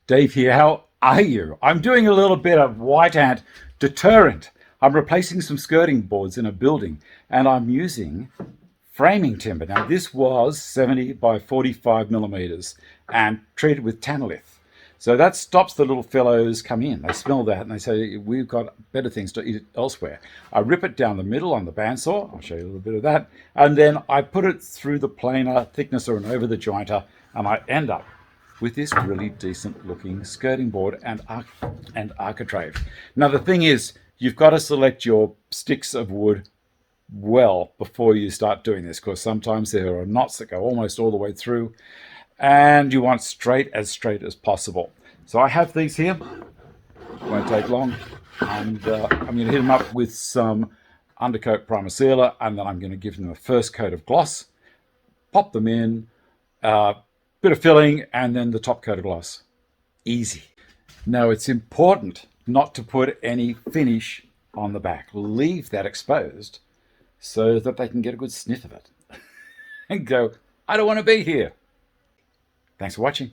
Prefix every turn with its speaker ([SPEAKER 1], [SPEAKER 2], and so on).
[SPEAKER 1] Dave here, how are you? I'm doing a little bit of white ant deterrent. I'm replacing some skirting boards in a building and I'm using framing timber. Now this was 70 by 45 millimeters and treated with tantalith. So that stops the little fellows come in. They smell that and they say, we've got better things to eat elsewhere. I rip it down the middle on the bandsaw. I'll show you a little bit of that. And then I put it through the planer thicknesser and over the jointer, and I end up with this really decent looking skirting board and architrave. Now the thing is, you've got to select your sticks of wood well before you start doing this, because sometimes there are knots that go almost all the way through and you want straight as possible. So I have these here, won't take long, and I'm going to hit them up with some undercoat primer sealer, and then I'm going to give them a first coat of gloss, pop them in, bit of filling, and then the top coat of gloss. Easy. Now it's important not to put any finish on the back. Leave that exposed so that they can get a good sniff of it and go, I don't want to be here. Thanks for watching.